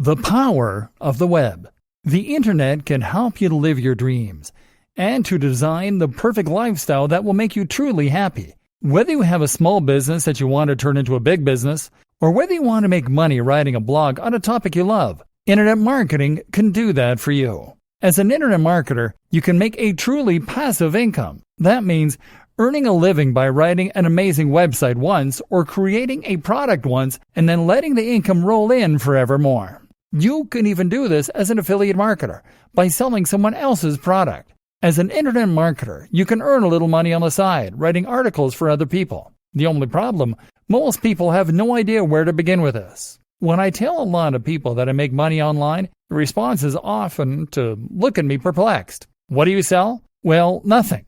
The power of the web. The internet can help you to live your dreams and to design the perfect lifestyle that will make you truly happy. Whether you have a small business that you want to turn into a big business, or whether you want to make money writing a blog on a topic you love, internet marketing can do that for you. As an internet marketer, you can make a truly passive income. That means earning a living by writing an amazing website once or creating a product once and then letting the income roll in forevermore. You can even do this as an affiliate marketer by selling someone else's product. As an internet marketer, you can earn a little money on the side, writing articles for other people. The only problem, most people have no idea where to begin with this. When I tell a lot of people that I make money online, the response is often to look at me perplexed. What do you sell? Well, nothing.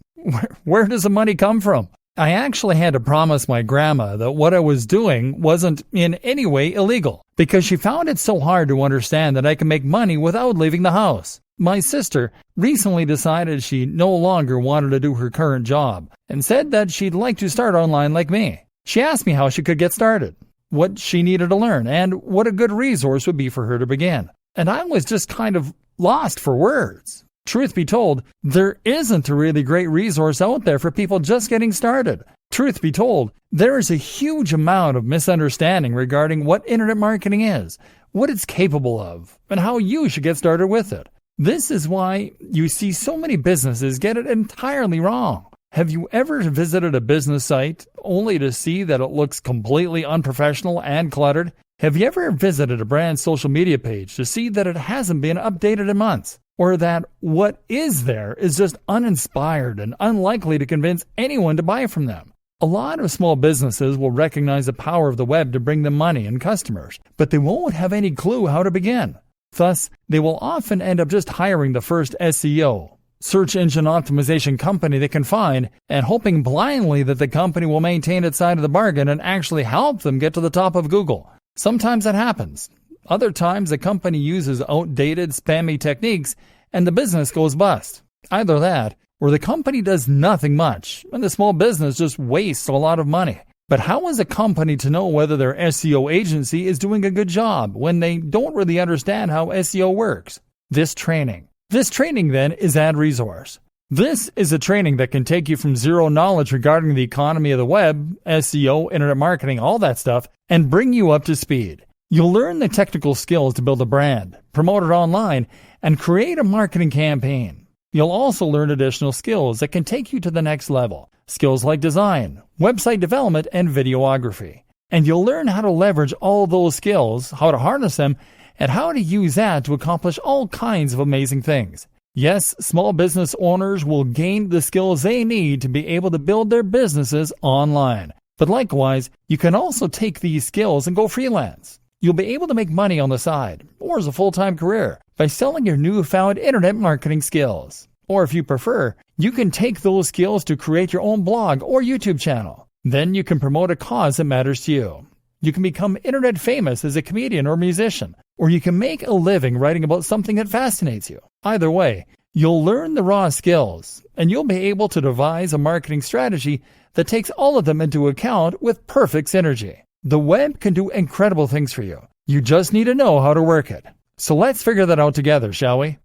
Where does the money come from? I actually had to promise my grandma that what I was doing wasn't in any way illegal, because she found it so hard to understand that I can make money without leaving the house. My sister recently decided she no longer wanted to do her current job and said that she'd like to start online like me. She asked me how she could get started, what she needed to learn, and what a good resource would be for her to begin. And I was just kind of lost for words. Truth be told, there isn't a really great resource out there for people just getting started. Truth be told, there is a huge amount of misunderstanding regarding what internet marketing is, what it's capable of, and how you should get started with it. This is why you see so many businesses get it entirely wrong. Have you ever visited a business site only to see that it looks completely unprofessional and cluttered? Have you ever visited a brand's social media page to see that it hasn't been updated in months? Or that what is there is just uninspired and unlikely to convince anyone to buy from them? A lot of small businesses will recognize the power of the web to bring them money and customers, but they won't have any clue how to begin. Thus, they will often end up just hiring the first SEO, search engine optimization company they can find, and hoping blindly that the company will maintain its side of the bargain and actually help them get to the top of Google. Sometimes that happens. Other times, the company uses outdated, spammy techniques and the business goes bust. Either that, or the company does nothing much and the small business just wastes a lot of money. But how is a company to know whether their SEO agency is doing a good job when they don't really understand how SEO works? This training then is AdResource. This is a training that can take you from zero knowledge regarding the economy of the web, SEO, internet marketing, all that stuff, and bring you up to speed. You'll learn the technical skills to build a brand, promote it online, and create a marketing campaign. You'll also learn additional skills that can take you to the next level. Skills like design, website development, and videography. And you'll learn how to leverage all those skills, how to harness them, and how to use that to accomplish all kinds of amazing things. Yes, small business owners will gain the skills they need to be able to build their businesses online. But likewise, you can also take these skills and go freelance. You'll be able to make money on the side, or as a full-time career, by selling your newfound internet marketing skills. Or if you prefer, you can take those skills to create your own blog or YouTube channel. Then you can promote a cause that matters to you. You can become internet famous as a comedian or musician, or you can make a living writing about something that fascinates you. Either way, you'll learn the raw skills, and you'll be able to devise a marketing strategy that takes all of them into account with perfect synergy. The web can do incredible things for you. You just need to know how to work it. So let's figure that out together, shall we?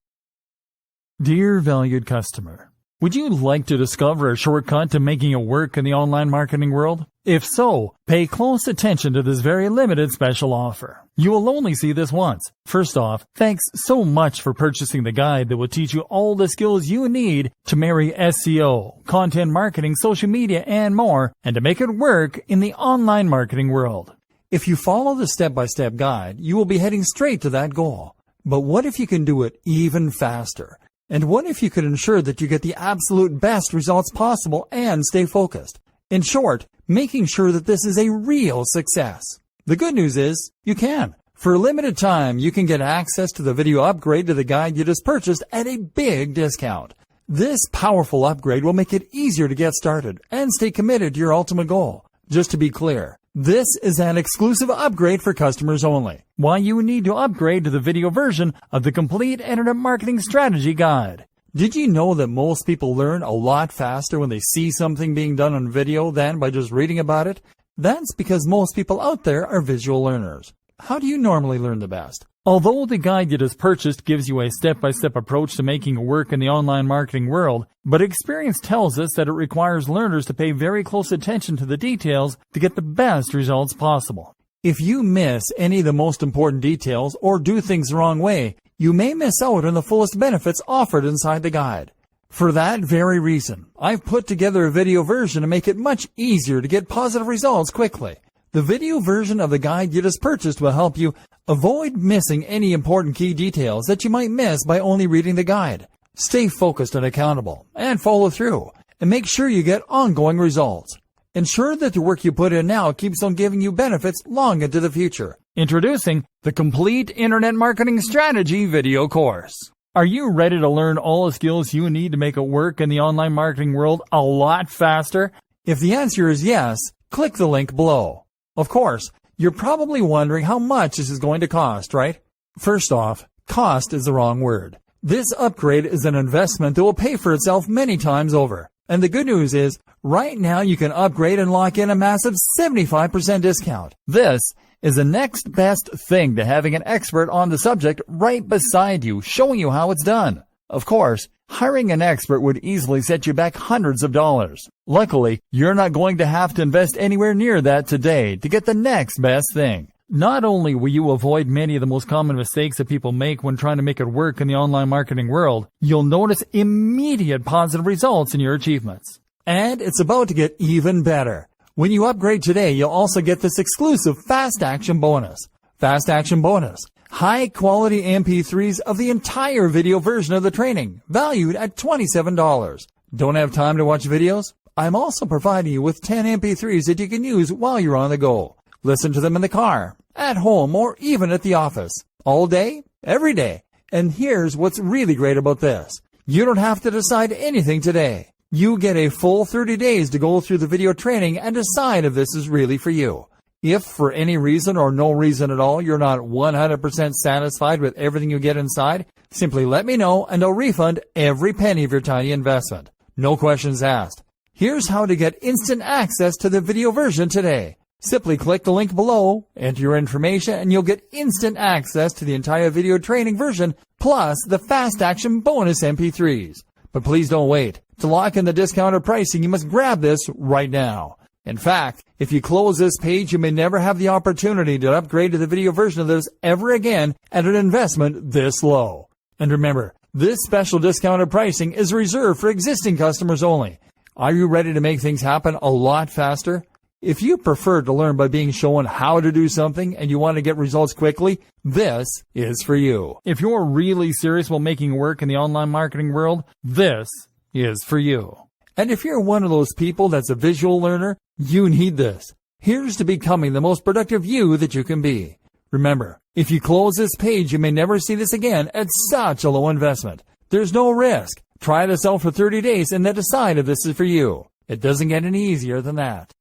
Dear valued customer, would you like to discover a shortcut to making it work in the online marketing world? If so, pay close attention to this very limited special offer. You will only see this once. First off, thanks so much for purchasing the guide that will teach you all the skills you need to marry SEO, content marketing, social media, and more, and to make it work in the online marketing world. If you follow the step-by-step guide, you will be heading straight to that goal. But what if you can do it even faster? And what if you could ensure that you get the absolute best results possible and stay focused? In short, making sure that this is a real success. The good news is, you can. For a limited time, you can get access to the video upgrade to the guide you just purchased at a big discount. This powerful upgrade will make it easier to get started and stay committed to your ultimate goal. Just to be clear, this is an exclusive upgrade for customers only. Why you need to upgrade to the video version of the Complete Internet Marketing Strategy Guide. Did you know that most people learn a lot faster when they see something being done on video than by just reading about it? That's because most people out there are visual learners. How do you normally learn the best? Although the guide you just purchased gives you a step-by-step approach to making work in the online marketing world, but experience tells us that it requires learners to pay very close attention to the details to get the best results possible. If you miss any of the most important details or do things the wrong way, you may miss out on the fullest benefits offered inside the guide. For that very reason, I've put together a video version to make it much easier to get positive results quickly. The video version of the guide you just purchased will help you avoid missing any important key details that you might miss by only reading the guide. Stay focused and accountable, and follow through, and make sure you get ongoing results. Ensure that the work you put in now keeps on giving you benefits long into the future. Introducing the Complete Internet Marketing Strategy video course. Are you ready to learn all the skills you need to make it work in the online marketing world a lot faster? If the answer is yes, click the link below. Of course, you're probably wondering how much this is going to cost, right? First off, cost is the wrong word. This upgrade is an investment that will pay for itself many times over. And the good news is, right now you can upgrade and lock in a massive 75% discount. This is the next best thing to having an expert on the subject right beside you, showing you how it's done. Of course, hiring an expert would easily set you back hundreds of dollars. Luckily, you're not going to have to invest anywhere near that today to get the next best thing. Not only will you avoid many of the most common mistakes that people make when trying to make it work in the online marketing world, you'll notice immediate positive results in your achievements. And it's about to get even better. When you upgrade today, you'll also get this exclusive Fast Action Bonus. Fast Action Bonus. High-quality MP3s of the entire video version of the training, valued at $27. Don't have time to watch videos? I'm also providing you with 10 MP3s that you can use while you're on the go. Listen to them in the car, at home, or even at the office. All day, every day. And here's what's really great about this. You don't have to decide anything today. You get a full 30 days to go through the video training and decide if this is really for you. If for any reason or no reason at all you're not 100% satisfied with everything you get inside, simply let me know and I'll refund every penny of your tiny investment. No questions asked. Here's how to get instant access to the video version today. Simply click the link below, enter your information, and you'll get instant access to the entire video training version plus the Fast Action Bonus MP3s. But please don't wait. To lock in the discounted pricing, you must grab this right now. In fact, if you close this page, you may never have the opportunity to upgrade to the video version of this ever again at an investment this low. And remember, this special discounted pricing is reserved for existing customers only. Are you ready to make things happen a lot faster? If you prefer to learn by being shown how to do something and you want to get results quickly, this is for you. If you're really serious about making work in the online marketing world, this is for you. And if you're one of those people that's a visual learner, you need this. Here's to becoming the most productive you that you can be. Remember, if you close this page, you may never see this again at such a low investment. There's no risk. Try this out for 30 days and then decide if this is for you. It doesn't get any easier than that.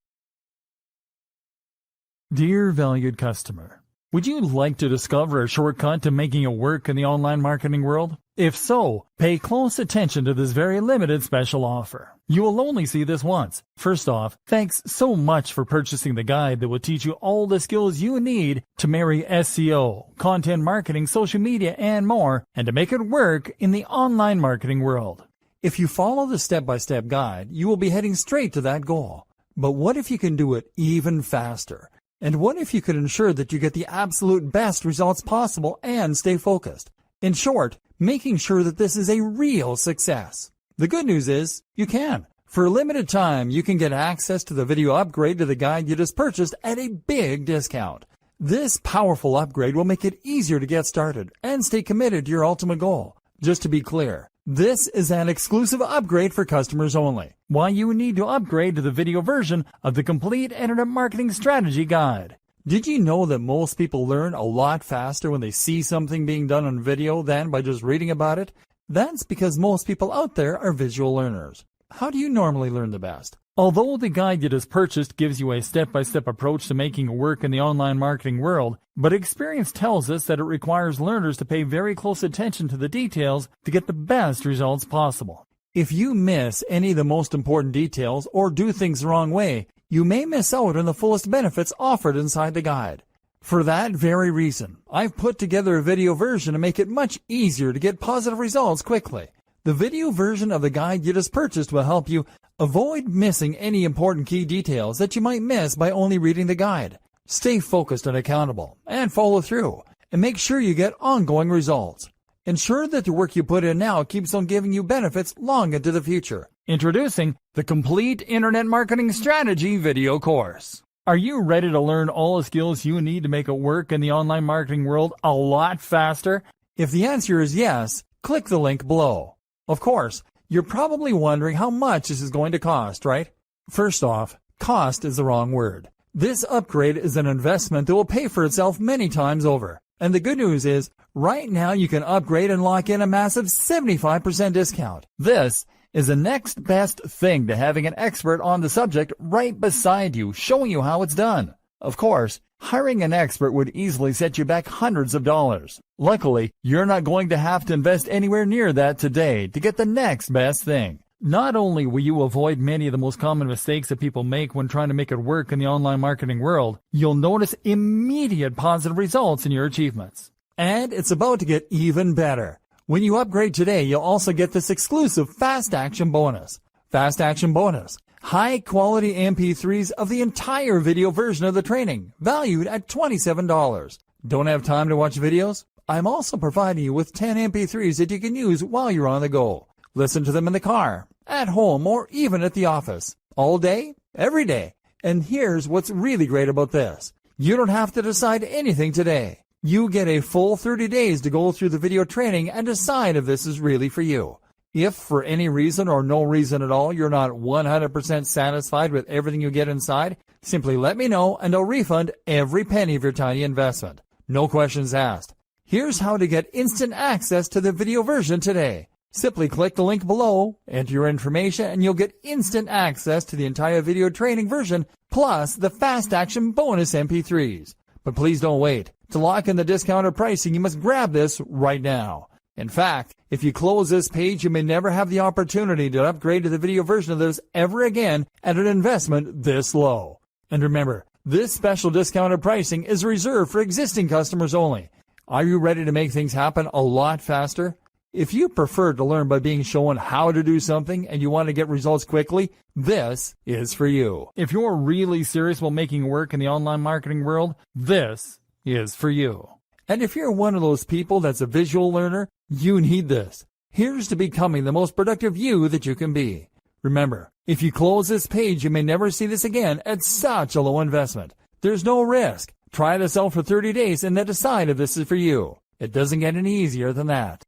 Dear valued customer, would you like to discover a shortcut to making it work in the online marketing world? If so, pay close attention to this very limited special offer. You will only see this once. First off, thanks so much for purchasing the guide that will teach you all the skills you need to marry SEO, content marketing, social media, and more, and to make it work in the online marketing world. If you follow the step-by-step guide, you will be heading straight to that goal. But what if you can do it even faster? And what if you could ensure that you get the absolute best results possible and stay focused? In short, making sure that this is a real success. The good news is, you can. For a limited time, you can get access to the video upgrade to the guide you just purchased at a big discount. This powerful upgrade will make it easier to get started and stay committed to your ultimate goal. Just to be clear, this is an exclusive upgrade for customers only. Why you need to upgrade to the video version of the Complete Internet Marketing Strategy Guide. Did you know that most people learn a lot faster when they see something being done on video than by just reading about it? That's because most people out there are visual learners. How do you normally learn the best? Although the guide you just purchased gives you a step-by-step approach to making work in the online marketing world, but experience tells us that it requires learners to pay very close attention to the details to get the best results possible. If you miss any of the most important details or do things the wrong way, you may miss out on the fullest benefits offered inside the guide. For that very reason, I've put together a video version to make it much easier to get positive results quickly. The video version of the guide you just purchased will help you avoid missing any important key details that you might miss by only reading the guide. Stay focused and accountable, and follow through, and make sure you get ongoing results. Ensure that the work you put in now keeps on giving you benefits long into the future. Introducing the Complete Internet Marketing Strategy video course. Are you ready to learn all the skills you need to make it work in the online marketing world a lot faster? If the answer is yes, click the link below. Of course, you're probably wondering how much this is going to cost, right? First off, cost is the wrong word. This upgrade is an investment that will pay for itself many times over. And the good news is, right now you can upgrade and lock in a massive 75% discount. This is the next best thing to having an expert on the subject right beside you, showing you how it's done. Of course, hiring an expert would easily set you back hundreds of dollars. Luckily, you're not going to have to invest anywhere near that today to get the next best thing. Not only will you avoid many of the most common mistakes that people make when trying to make it work in the online marketing world, you'll notice immediate positive results in your achievements. And it's about to get even better. When you upgrade today, you'll also get this exclusive Fast Action Bonus. Fast Action Bonus. High-quality MP3s of the entire video version of the training, valued at $27. Don't have time to watch videos? I'm also providing you with 10 MP3s that you can use while you're on the go. Listen to them in the car, at home, or even at the office. All day, every day. And here's what's really great about this. You don't have to decide anything today. You get a full 30 days to go through the video training and decide if this is really for you. If for any reason or no reason at all you're not 100% satisfied with everything you get inside, simply let me know and I'll refund every penny of your tiny investment. No questions asked. Here's how to get instant access to the video version today. Simply click the link below, enter your information, and you'll get instant access to the entire video training version, plus the Fast Action Bonus MP3s. But please don't wait. To lock in the discounted pricing, you must grab this right now. In fact, if you close this page, you may never have the opportunity to upgrade to the video version of this ever again at an investment this low. And remember, this special discounted pricing is reserved for existing customers only. Are you ready to make things happen a lot faster? If you prefer to learn by being shown how to do something and you want to get results quickly, this is for you. If you're really serious about making work in the online marketing world, this is for you. And if you're one of those people that's a visual learner, you need this. Here's to becoming the most productive you that you can be. Remember, if you close this page, you may never see this again at such a low investment. There's no risk. Try this out for 30 days and then decide if this is for you. It doesn't get any easier than that.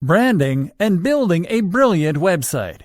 Branding and building a brilliant website.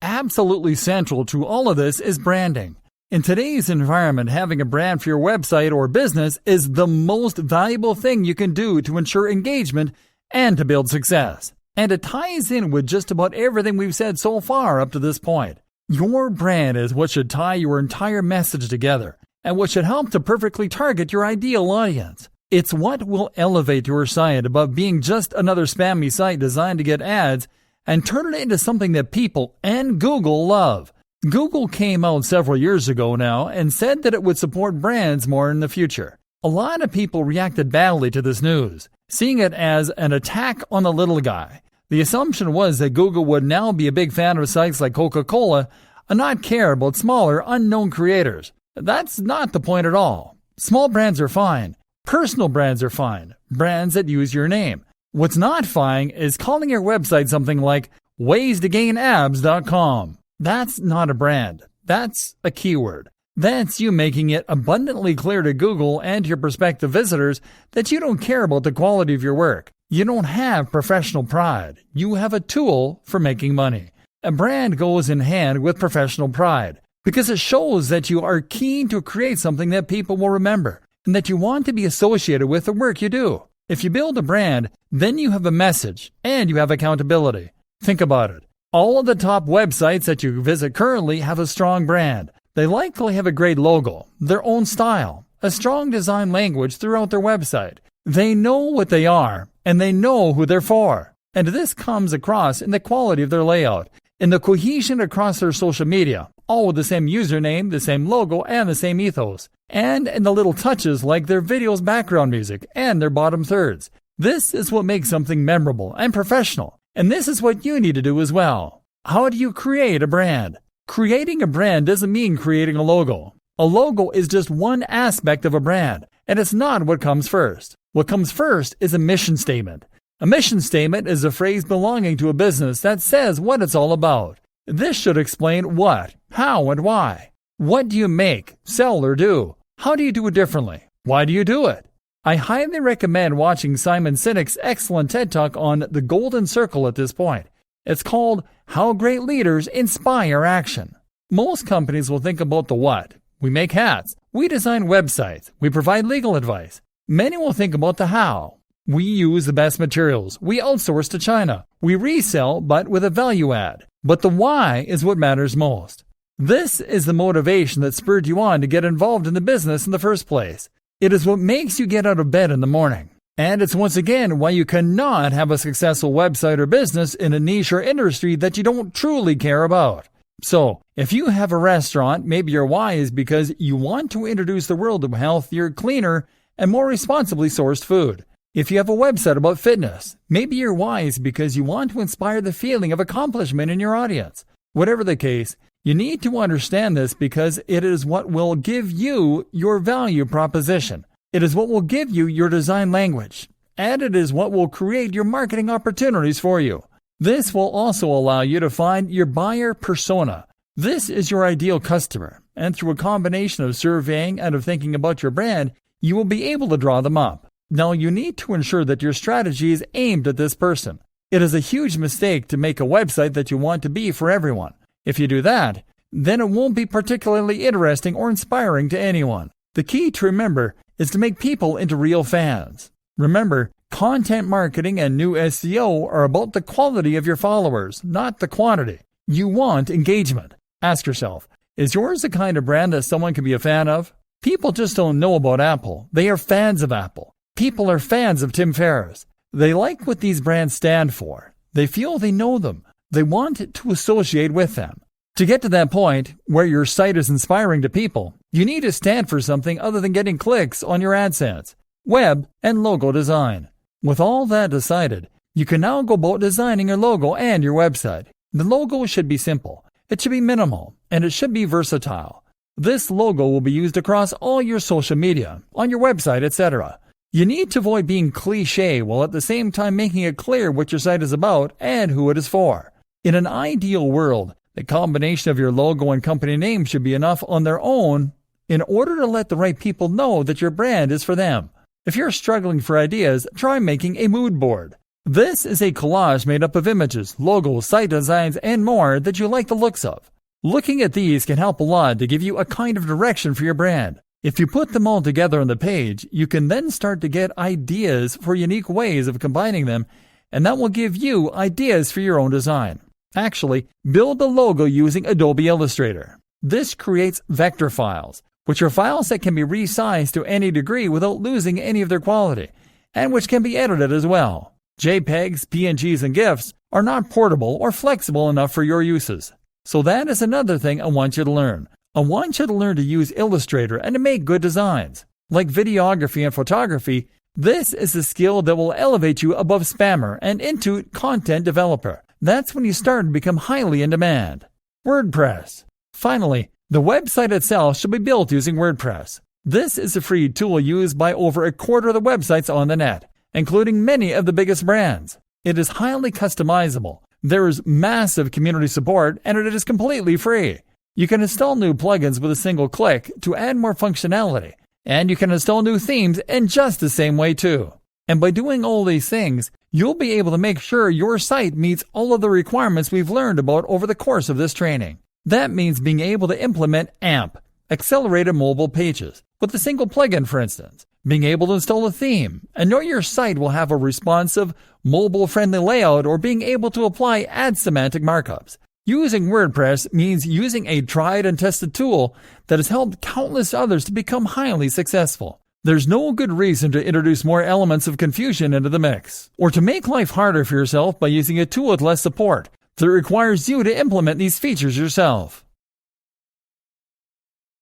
Absolutely central to all of this is branding. In today's environment, having a brand for your website or business is the most valuable thing you can do to ensure engagement and to build success. And it ties in with just about everything we've said so far up to this point. Your brand is what should tie your entire message together and what should help to perfectly target your ideal audience. It's what will elevate your site above being just another spammy site designed to get ads and turn it into something that people and Google love. Google came out several years ago now and said that it would support brands more in the future. A lot of people reacted badly to this news, seeing it as an attack on the little guy. The assumption was that Google would now be a big fan of sites like Coca-Cola and not care about smaller, unknown creators. That's not the point at all. Small brands are fine. Personal brands are fine. Brands that use your name. What's not fine is calling your website something like ways-to-gain-abs.com. That's not a brand. That's a keyword. That's you making it abundantly clear to Google and your prospective visitors that you don't care about the quality of your work. You don't have professional pride. You have a tool for making money. A brand goes in hand with professional pride because it shows that you are keen to create something that people will remember and that you want to be associated with the work you do. If you build a brand, then you have a message and you have accountability. Think about it. All of the top websites that you visit currently have a strong brand. They likely have a great logo, their own style, a strong design language throughout their website. They know what they are, and they know who they're for. And this comes across in the quality of their layout, and the cohesion across their social media, all with the same username, the same logo, and the same ethos, and in the little touches like their video's background music and their bottom thirds. This is what makes something memorable and professional, and this is what you need to do as well. How do you create a brand? Creating a brand doesn't mean creating a logo. A logo is just one aspect of a brand, and it's not what comes first. What comes first is a mission statement. A mission statement is a phrase belonging to a business that says what it's all about. This should explain what, how, and why. What do you make, sell, or do? How do you do it differently? Why do you do it? I highly recommend watching Simon Sinek's excellent TED Talk on the Golden Circle at this point. It's called How Great Leaders Inspire Action. Most companies will think about the what. We make hats. We design websites. We provide legal advice. Many will think about the how. We use the best materials. We outsource to China. We resell, but with a value add. But the why is what matters most. This is the motivation that spurred you on to get involved in the business in the first place. It is what makes you get out of bed in the morning. And it's once again why you cannot have a successful website or business in a niche or industry that you don't truly care about. So, if you have a restaurant, maybe your why is because you want to introduce the world to healthier, cleaner, and more responsibly sourced food. If you have a website about fitness, maybe your why is because you want to inspire the feeling of accomplishment in your audience. Whatever the case, you need to understand this because it is what will give you your value proposition. It is what will give you your design language. And it is what will create your marketing opportunities for you. This will also allow you to find your buyer persona. This is your ideal customer. And through a combination of surveying and of thinking about your brand, you will be able to draw them up. Now, you need to ensure that your strategy is aimed at this person. It is a huge mistake to make a website that you want to be for everyone. If you do that, then it won't be particularly interesting or inspiring to anyone. The key to remember is to make people into real fans. Remember, content marketing and new SEO are about the quality of your followers, not the quantity. You want engagement. Ask yourself, is yours the kind of brand that someone can be a fan of? People just don't know about Apple. They are fans of Apple. People are fans of Tim Ferriss. They like what these brands stand for. They feel they know them. They want to associate with them. To get to that point where your site is inspiring to people, you need to stand for something other than getting clicks on your AdSense, web, and logo design. With all that decided, you can now go about designing your logo and your website. The logo should be simple, it should be minimal, and it should be versatile. This logo will be used across all your social media, on your website, etc. You need to avoid being cliche while at the same time making it clear what your site is about and who it is for. In an ideal world, the combination of your logo and company name should be enough on their own in order to let the right people know that your brand is for them. If you're struggling for ideas, try making a mood board. This is a collage made up of images, logos, site designs, and more that you like the looks of. Looking at these can help a lot to give you a kind of direction for your brand. If you put them all together on the page, you can then start to get ideas for unique ways of combining them, and that will give you ideas for your own design. Actually, build the logo using Adobe Illustrator. This creates vector files, which are files that can be resized to any degree without losing any of their quality, and which can be edited as well. JPEGs, PNGs, and GIFs are not portable or flexible enough for your uses. So that is another thing I want you to learn. I want you to learn to use Illustrator and to make good designs. Like videography and photography, this is a skill that will elevate you above spammer and into content developer. That's when you start to become highly in demand. WordPress. Finally, the website itself should be built using WordPress. This is a free tool used by over a quarter of the websites on the net, including many of the biggest brands. It is highly customizable. There is massive community support, and it is completely free. You can install new plugins with a single click to add more functionality, and you can install new themes in just the same way too. And by doing all these things, you'll be able to make sure your site meets all of the requirements we've learned about over the course of this training. That means being able to implement AMP, Accelerated Mobile Pages, with a single plugin, for instance. Being able to install a theme, and know your site will have a responsive, mobile-friendly layout, or being able to apply ad semantic markups. Using WordPress means using a tried and tested tool that has helped countless others to become highly successful. There's no good reason to introduce more elements of confusion into the mix, or to make life harder for yourself by using a tool with less support. that requires you to implement these features yourself.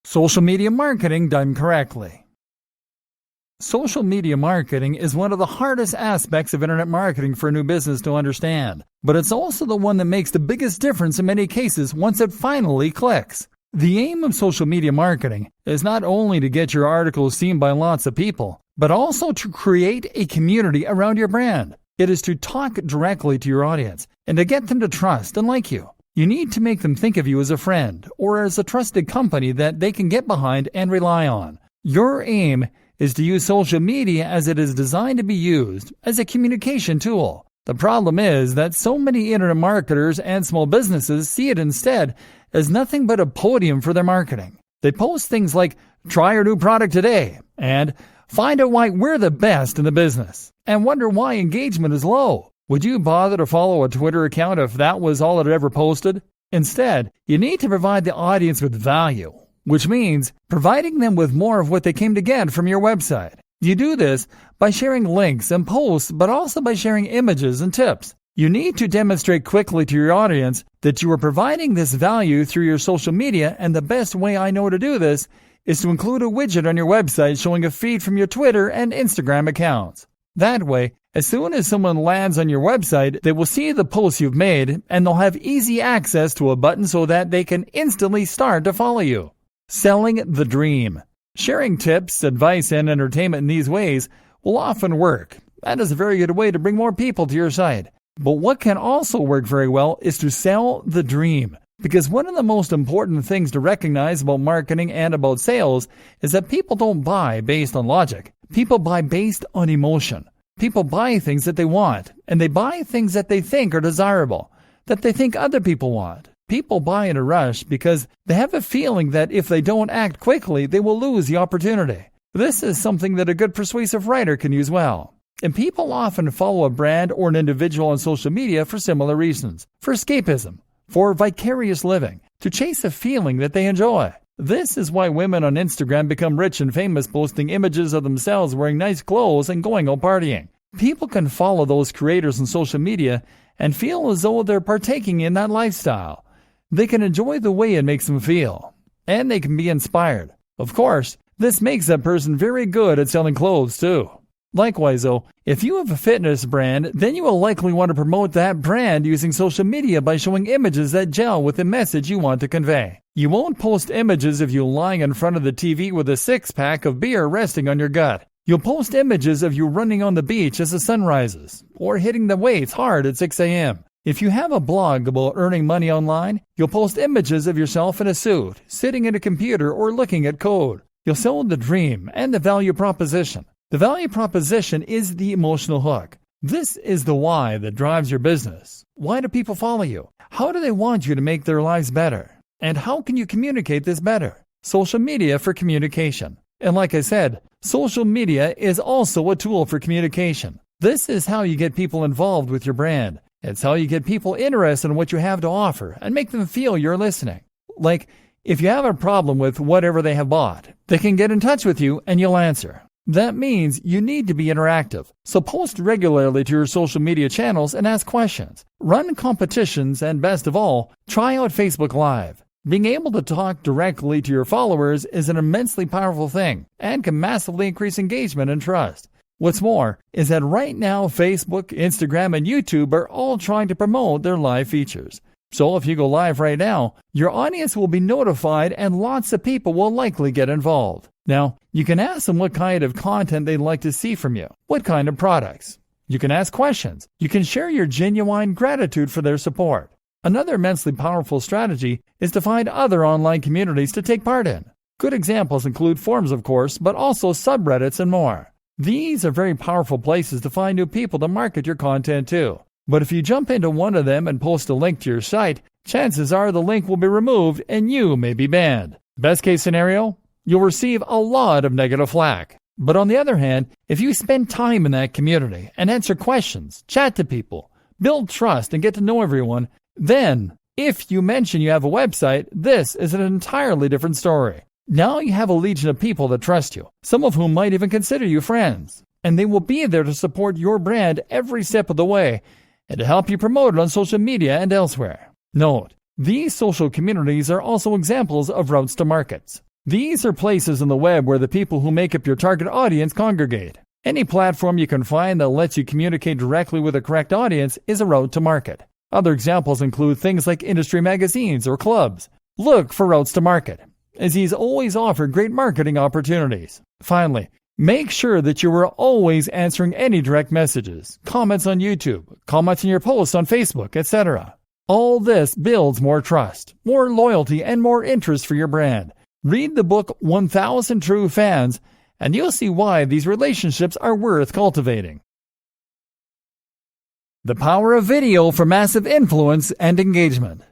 Social media marketing done correctly. Social media marketing is one of the hardest aspects of internet marketing for a new business to understand, but it's also the one that makes the biggest difference in many cases once it finally clicks. The aim of social media marketing is not only to get your articles seen by lots of people, but also to create a community around your brand. It is to talk directly to your audience and to get them to trust and like you. You need to make them think of you as a friend or as a trusted company that they can get behind and rely on. Your aim is to use social media as it is designed to be used as a communication tool. The problem is that so many internet marketers and small businesses see it instead as nothing but a podium for their marketing. They post things like, "Try our new product today," and "Find out why we're the best in the business," and wonder why engagement is low. Would you bother to follow a Twitter account if that was all it ever posted? Instead, you need to provide the audience with value, which means providing them with more of what they came to get from your website. You do this by sharing links and posts, but also by sharing images and tips. You need to demonstrate quickly to your audience that you are providing this value through your social media, and the best way I know to do this is to include a widget on your website showing a feed from your Twitter and Instagram accounts. That way, as soon as someone lands on your website, they will see the posts you've made, and they'll have easy access to a button so that they can instantly start to follow you. Selling the dream. Sharing tips, advice, and entertainment in these ways will often work. That is a very good way to bring more people to your site. But what can also work very well is to sell the dream. Because one of the most important things to recognize about marketing and about sales is that people don't buy based on logic. People buy based on emotion. People buy things that they want, and they buy things that they think are desirable, that they think other people want. People buy in a rush because they have a feeling that if they don't act quickly, they will lose the opportunity. This is something that a good persuasive writer can use well. And people often follow a brand or an individual on social media for similar reasons. For escapism, for vicarious living, to chase a feeling that they enjoy. This is why women on Instagram become rich and famous posting images of themselves wearing nice clothes and going out partying. People can follow those creators on social media and feel as though they're partaking in that lifestyle. They can enjoy the way it makes them feel, and they can be inspired. Of course, this makes that person very good at selling clothes too. Likewise though, if you have a fitness brand, then you will likely want to promote that brand using social media by showing images that gel with the message you want to convey. You won't post images of you lying in front of the TV with a six-pack of beer resting on your gut. You'll post images of you running on the beach as the sun rises, or hitting the weights hard at 6 a.m. If you have a blog about earning money online, you'll post images of yourself in a suit, sitting at a computer or looking at code. You'll sell the dream and the value proposition. The value proposition is the emotional hook. This is the why that drives your business. Why do people follow you? How do they want you to make their lives better? And how can you communicate this better? Social media for communication. And like I said, social media is also a tool for communication. This is how you get people involved with your brand. It's how you get people interested in what you have to offer and make them feel you're listening. Like, if you have a problem with whatever they have bought, they can get in touch with you and you'll answer. That means you need to be interactive. So post regularly to your social media channels and ask questions. Run competitions and best of all, try out Facebook Live. Being able to talk directly to your followers is an immensely powerful thing and can massively increase engagement and trust. What's more is that right now Facebook, Instagram, and YouTube are all trying to promote their live features. So if you go live right now, your audience will be notified and lots of people will likely get involved. Now, you can ask them what kind of content they'd like to see from you, what kind of products. You can ask questions. You can share your genuine gratitude for their support. Another immensely powerful strategy is to find other online communities to take part in. Good examples include forums, of course, but also subreddits and more. These are very powerful places to find new people to market your content to. But if you jump into one of them and post a link to your site, chances are the link will be removed and you may be banned. Best case scenario, you'll receive a lot of negative flack. But on the other hand, if you spend time in that community and answer questions, chat to people, build trust and get to know everyone, then if you mention you have a website, this is an entirely different story. Now you have a legion of people that trust you, some of whom might even consider you friends, and they will be there to support your brand every step of the way and to help you promote it on social media and elsewhere. Note, these social communities are also examples of routes to markets. These are places on the web where the people who make up your target audience congregate. Any platform you can find that lets you communicate directly with the correct audience is a route to market. Other examples include things like industry magazines or clubs. Look for routes to market, as these always offer great marketing opportunities. Finally, make sure that you are always answering any direct messages, comments on YouTube, comments in your posts on Facebook, etc. All this builds more trust, more loyalty, and more interest for your brand. Read the book 1000 True Fans, and you'll see why these relationships are worth cultivating. The power of video for massive influence and engagement.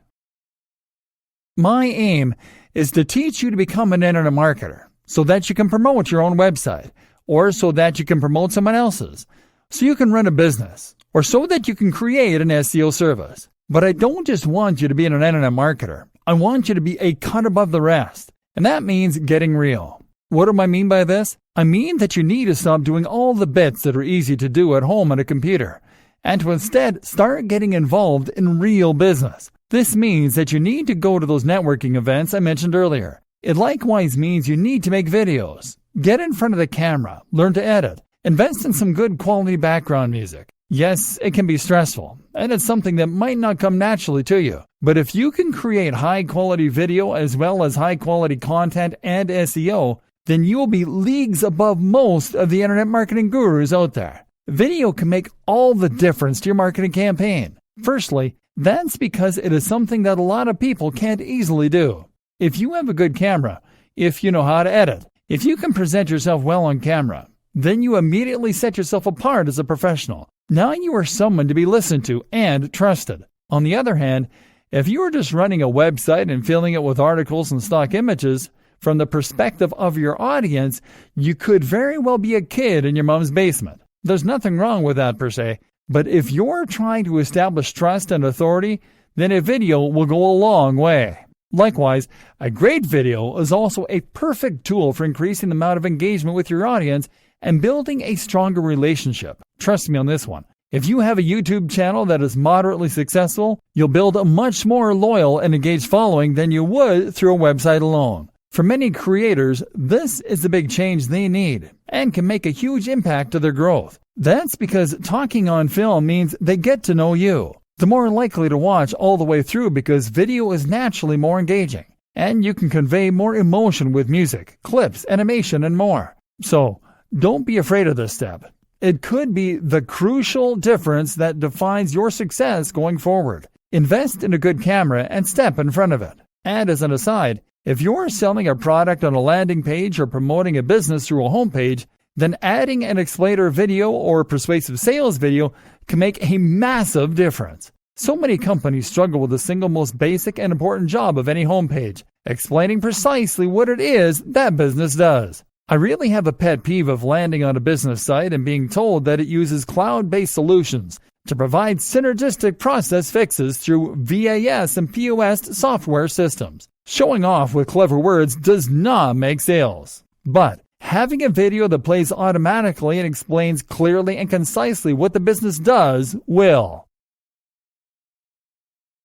My aim is to teach you to become an internet marketer so that you can promote your own website, or so that you can promote someone else's, so you can run a business, or so that you can create an SEO service. But I don't just want you to be an internet marketer. I want you to be a cut above the rest, and that means getting real. What do I mean by this? I mean that you need to stop doing all the bits that are easy to do at home on a computer, and to instead start getting involved in real business. This means that you need to go to those networking events I mentioned earlier. It likewise means you need to make videos. Get in front of the camera, learn to edit, invest in some good quality background music. Yes, it can be stressful, and it's something that might not come naturally to you. But if you can create high-quality video as well as high-quality content and SEO, then you will be leagues above most of the internet marketing gurus out there. Video can make all the difference to your marketing campaign. Firstly, that's because it is something that a lot of people can't easily do. If you have a good camera, if you know how to edit, if you can present yourself well on camera, then you immediately set yourself apart as a professional. Now you are someone to be listened to and trusted. On the other hand, if you are just running a website and filling it with articles and stock images, from the perspective of your audience, you could very well be a kid in your mom's basement. There's nothing wrong with that per se, but if you're trying to establish trust and authority, then a video will go a long way. Likewise, a great video is also a perfect tool for increasing the amount of engagement with your audience and building a stronger relationship. Trust me on this one. If you have a YouTube channel that is moderately successful, you'll build a much more loyal and engaged following than you would through a website alone. For many creators, this is the big change they need and can make a huge impact to their growth. That's because talking on film means they get to know you. They're more likely to watch all the way through because video is naturally more engaging, and you can convey more emotion with music, clips, animation, and more. So, don't be afraid of this step. It could be the crucial difference that defines your success going forward. Invest in a good camera and step in front of it. And as an aside, if you're selling a product on a landing page or promoting a business through a homepage, then adding an explainer video or persuasive sales video can make a massive difference. So many companies struggle with the single most basic and important job of any homepage, explaining precisely what it is that business does. I really have a pet peeve of landing on a business site and being told that it uses cloud-based solutions to provide synergistic process fixes through VAS and POS software systems. Showing off with clever words does not make sales. But having a video that plays automatically and explains clearly and concisely what the business does will.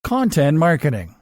Content marketing.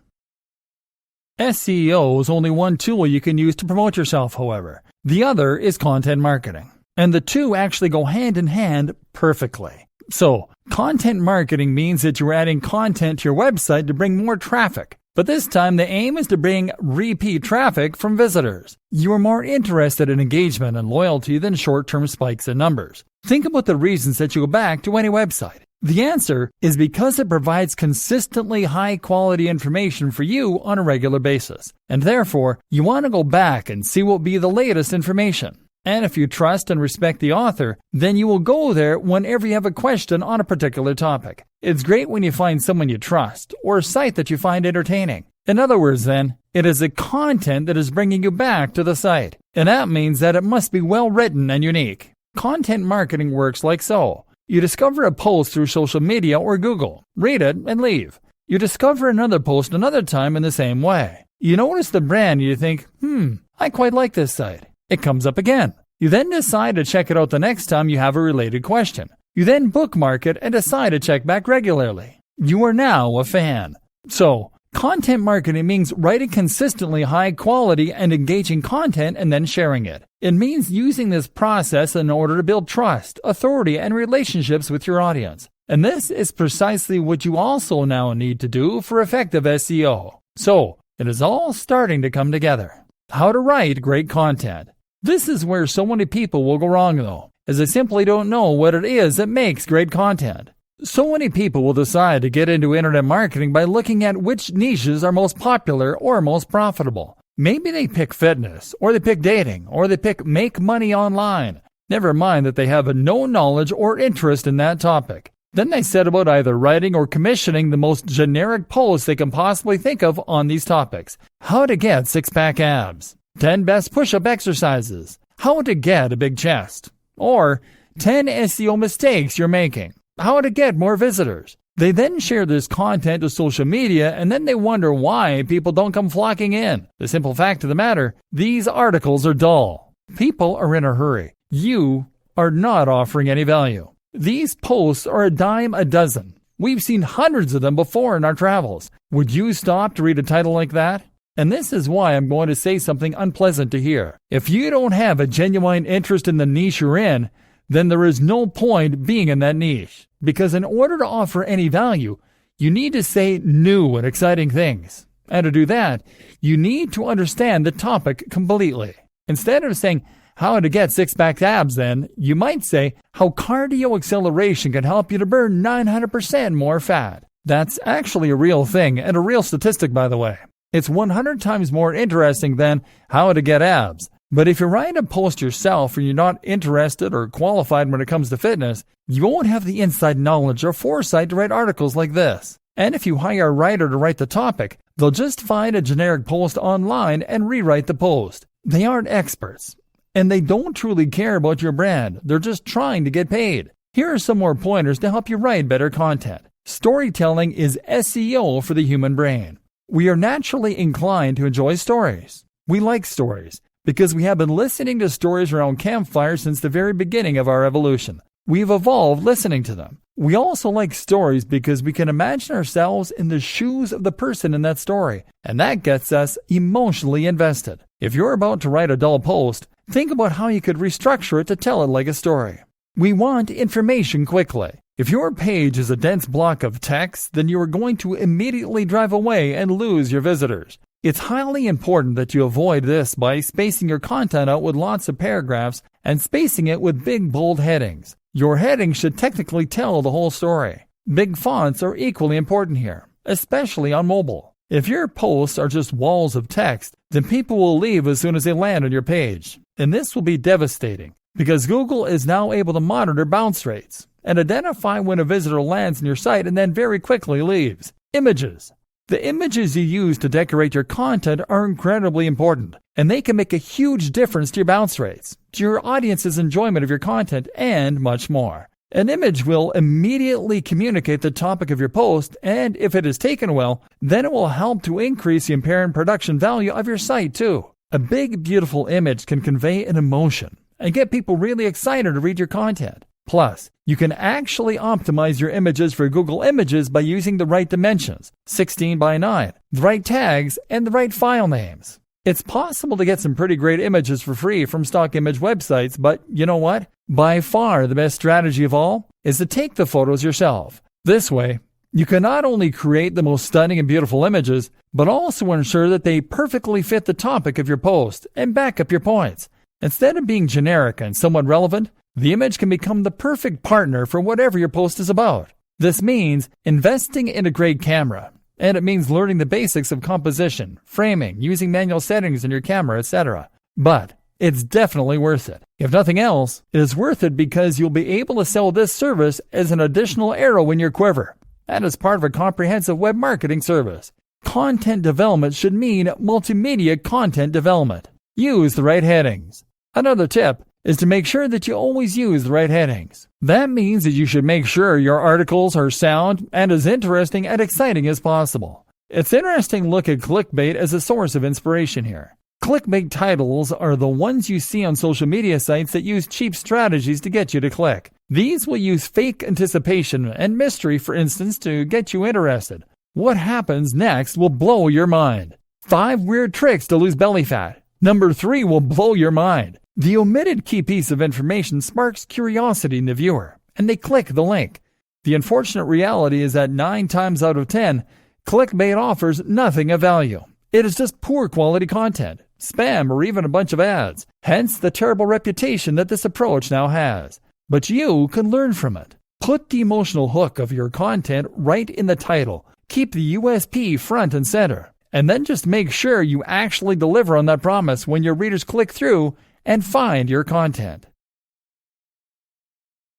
SEO is only one tool you can use to promote yourself, however. The other is content marketing. And the two actually go hand in hand perfectly. So, content marketing means that you're adding content to your website to bring more traffic. But this time the aim is to bring repeat traffic from visitors. You are more interested in engagement and loyalty than short-term spikes in numbers. Think about the reasons that you go back to any website. The answer is because it provides consistently high-quality information for you on a regular basis. And therefore, you want to go back and see what will be the latest information. And if you trust and respect the author, then you will go there whenever you have a question on a particular topic. It's great when you find someone you trust or a site that you find entertaining. In other words, then, it is the content that is bringing you back to the site. And that means that it must be well written and unique. Content marketing works like so. You discover a post through social media or Google, read it, and leave. You discover another post another time in the same way. You notice the brand and you think, I quite like this site. It comes up again. You then decide to check it out the next time you have a related question. You then bookmark it and decide to check back regularly. You are now a fan. So, content marketing means writing consistently high quality and engaging content and then sharing it. It means using this process in order to build trust, authority, and relationships with your audience. And this is precisely what you also now need to do for effective SEO. So, it is all starting to come together. How to write great content. This is where so many people will go wrong though, as they simply don't know what it is that makes great content. So many people will decide to get into internet marketing by looking at which niches are most popular or most profitable. Maybe they pick fitness, or they pick dating, or they pick make money online. Never mind that they have no knowledge or interest in that topic. Then they set about either writing or commissioning the most generic posts they can possibly think of on these topics. How to get six-pack abs, 10 best push-up exercises, how to get a big chest, or 10 SEO mistakes you're making, how to get more visitors. They then share this content to social media and then they wonder why people don't come flocking in. The simple fact of the matter, these articles are dull. People are in a hurry. You are not offering any value. These posts are a dime a dozen. We've seen hundreds of them before in our travels. Would you stop to read a title like that? And this is why I'm going to say something unpleasant to hear. If you don't have a genuine interest in the niche you're in, then there is no point being in that niche. Because in order to offer any value, you need to say new and exciting things. And to do that, you need to understand the topic completely. Instead of saying, how to get six-pack abs, then, you might say how cardio acceleration can help you to burn 900% more fat. That's actually a real thing and a real statistic, by the way. It's 100 times more interesting than how to get abs. But if you write a post yourself and you're not interested or qualified when it comes to fitness, you won't have the inside knowledge or foresight to write articles like this. And if you hire a writer to write the topic, they'll just find a generic post online and rewrite the post. They aren't experts. And they don't truly care about your brand. They're just trying to get paid. Here are some more pointers to help you write better content. Storytelling is SEO for the human brain. We are naturally inclined to enjoy stories. We like stories because we have been listening to stories around campfires since the very beginning of our evolution. We've evolved listening to them. We also like stories because we can imagine ourselves in the shoes of the person in that story, and that gets us emotionally invested. If you're about to write a dull post, think about how you could restructure it to tell it like a story. We want information quickly. If your page is a dense block of text, then you are going to immediately drive away and lose your visitors. It's highly important that you avoid this by spacing your content out with lots of paragraphs and spacing it with big bold headings. Your heading should technically tell the whole story. Big fonts are equally important here, especially on mobile. If your posts are just walls of text, then people will leave as soon as they land on your page. And this will be devastating, because Google is now able to monitor bounce rates and identify when a visitor lands on your site and then very quickly leaves. Images. The images you use to decorate your content are incredibly important, and they can make a huge difference to your bounce rates, to your audience's enjoyment of your content, and much more. An image will immediately communicate the topic of your post, and if it is taken well, then it will help to increase the apparent production value of your site too. A big, beautiful image can convey an emotion and get people really excited to read your content. Plus, you can actually optimize your images for Google Images by using the right dimensions, 16 by 9, the right tags, and the right file names. It's possible to get some pretty great images for free from stock image websites, but you know what? By far the best strategy of all is to take the photos yourself. This way, you can not only create the most stunning and beautiful images, but also ensure that they perfectly fit the topic of your post and back up your points. Instead of being generic and somewhat relevant, the image can become the perfect partner for whatever your post is about. This means investing in a great camera, and it means learning the basics of composition, framing, using manual settings in your camera, etc. But it's definitely worth it. If nothing else, it is worth it because you'll be able to sell this service as an additional arrow in your quiver, and as part of a comprehensive web marketing service. Content development should mean multimedia content development. Use the right headings. Another tip is to make sure that you always use the right headings. That means that you should make sure your articles are sound and as interesting and exciting as possible. It's interesting to look at clickbait as a source of inspiration here. Clickbait titles are the ones you see on social media sites that use cheap strategies to get you to click. These will use fake anticipation and mystery, for instance, to get you interested. What happens next will blow your mind. 5 weird tricks to lose belly fat. Number 3 will blow your mind. The omitted key piece of information sparks curiosity in the viewer, and they click the link. The unfortunate reality is that 9 times out of 10, clickbait offers nothing of value. It is just poor quality content, spam, or even a bunch of ads. Hence the terrible reputation that this approach now has. But you can learn from it. Put the emotional hook of your content right in the title. Keep the USP front and center. And then just make sure you actually deliver on that promise when your readers click through and find your content.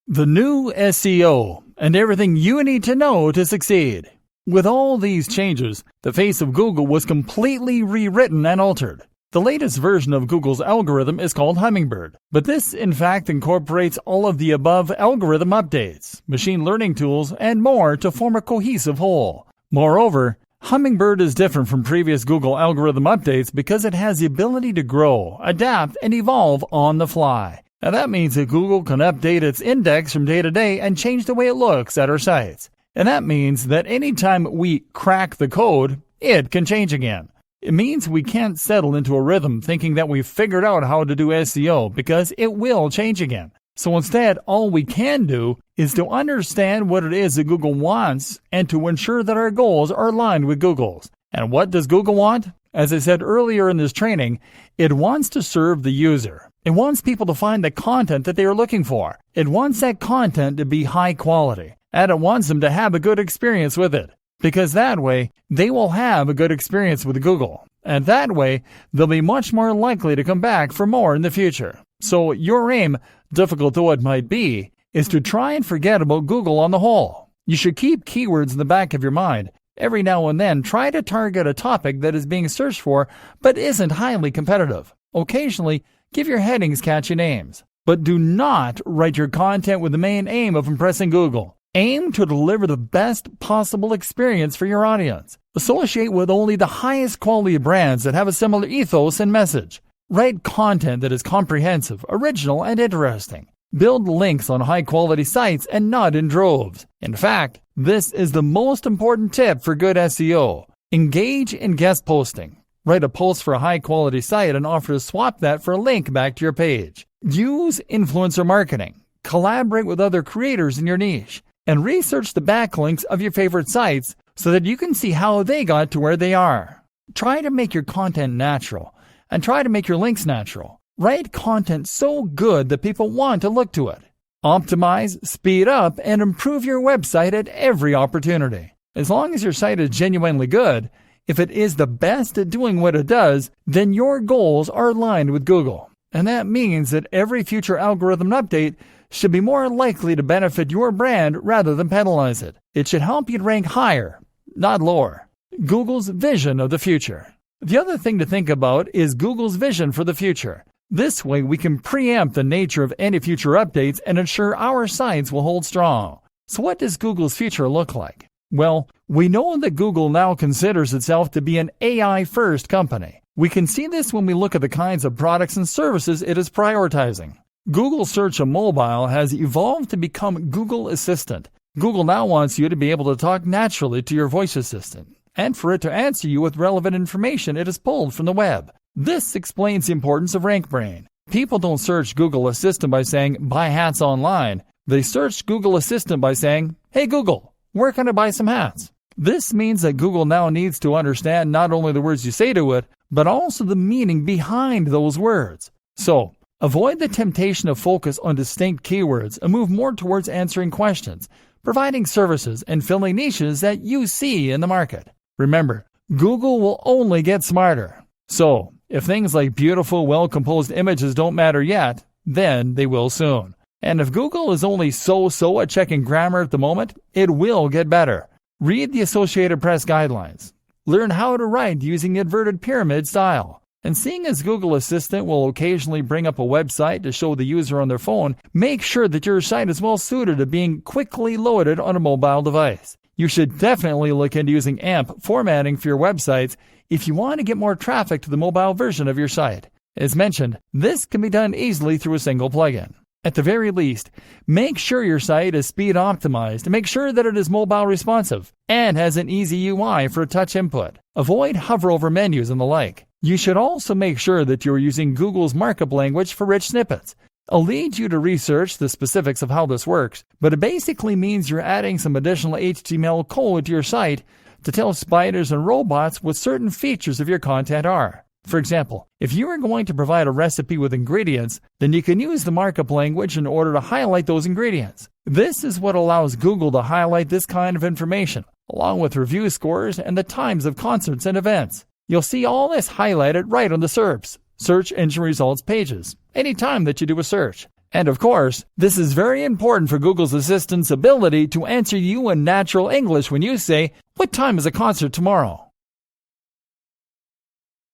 The new SEO, and everything you need to know to succeed. With all these changes, the face of Google was completely rewritten and altered. The latest version of Google's algorithm is called Hummingbird, but this in fact incorporates all of the above algorithm updates, machine learning tools, and more to form a cohesive whole. Moreover, Hummingbird is different from previous Google algorithm updates because it has the ability to grow, adapt, and evolve on the fly. And that means that Google can update its index from day to day and change the way it looks at our sites. And that means that anytime we crack the code, it can change again. It means we can't settle into a rhythm thinking that we've figured out how to do SEO because it will change again. So instead, all we can do is to understand what it is that Google wants and to ensure that our goals are aligned with Google's. And what does Google want? As I said earlier in this training, it wants to serve the user. It wants people to find the content that they are looking for. It wants that content to be high quality. And it wants them to have a good experience with it. Because that way, they will have a good experience with Google. And that way, they'll be much more likely to come back for more in the future. So your aim, difficult though it might be, is to try and forget about Google on the whole. You should keep keywords in the back of your mind. Every now and then, try to target a topic that is being searched for but isn't highly competitive. Occasionally, give your headings catchy names. But do not write your content with the main aim of impressing Google. Aim to deliver the best possible experience for your audience. Associate with only the highest quality brands that have a similar ethos and message. Write content that is comprehensive, original, and interesting. Build links on high-quality sites and not in droves. In fact, this is the most important tip for good SEO. Engage in guest posting. Write a post for a high-quality site and offer to swap that for a link back to your page. Use influencer marketing. Collaborate with other creators in your niche. And research the backlinks of your favorite sites so that you can see how they got to where they are. Try to make your content natural, and try to make your links natural. Write content so good that people want to look to it. Optimize, speed up, and improve your website at every opportunity. As long as your site is genuinely good, if it is the best at doing what it does, then your goals are aligned with Google. And that means that every future algorithm update should be more likely to benefit your brand rather than penalize it. It should help you rank higher, not lower. Google's vision of the future. The other thing to think about is Google's vision for the future. This way we can preempt the nature of any future updates and ensure our sites will hold strong. So what does Google's future look like? Well, we know that Google now considers itself to be an AI-first company. We can see this when we look at the kinds of products and services it is prioritizing. Google Search on mobile has evolved to become Google Assistant. Google now wants you to be able to talk naturally to your voice assistant, and for it to answer you with relevant information it has pulled from the web. This explains the importance of RankBrain. People don't search Google Assistant by saying, buy hats online. They search Google Assistant by saying, hey Google, where can I buy some hats? This means that Google now needs to understand not only the words you say to it, but also the meaning behind those words. So, avoid the temptation of focus on distinct keywords and move more towards answering questions, providing services, and filling niches that you see in the market. Remember, Google will only get smarter. So, if things like beautiful, well-composed images don't matter yet, then they will soon. And if Google is only so-so at checking grammar at the moment, it will get better. Read the Associated Press guidelines. Learn how to write using the inverted pyramid style. And seeing as Google Assistant will occasionally bring up a website to show the user on their phone, make sure that your site is well suited to being quickly loaded on a mobile device. You should definitely look into using AMP formatting for your websites if you want to get more traffic to the mobile version of your site. As mentioned, this can be done easily through a single plugin. At the very least, make sure your site is speed optimized and make sure that it is mobile responsive and has an easy UI for touch input. Avoid hover over menus and the like. You should also make sure that you are using Google's markup language for rich snippets. I'll lead you to research the specifics of how this works, but it basically means you're adding some additional HTML code to your site to tell spiders and robots what certain features of your content are. For example, if you are going to provide a recipe with ingredients, then you can use the markup language in order to highlight those ingredients. This is what allows Google to highlight this kind of information, along with review scores and the times of concerts and events. You'll see all this highlighted right on the SERPs, search engine results pages, anytime that you do a search. And of course, this is very important for Google's Assistant's ability to answer you in natural English when you say, "What time is a concert tomorrow?"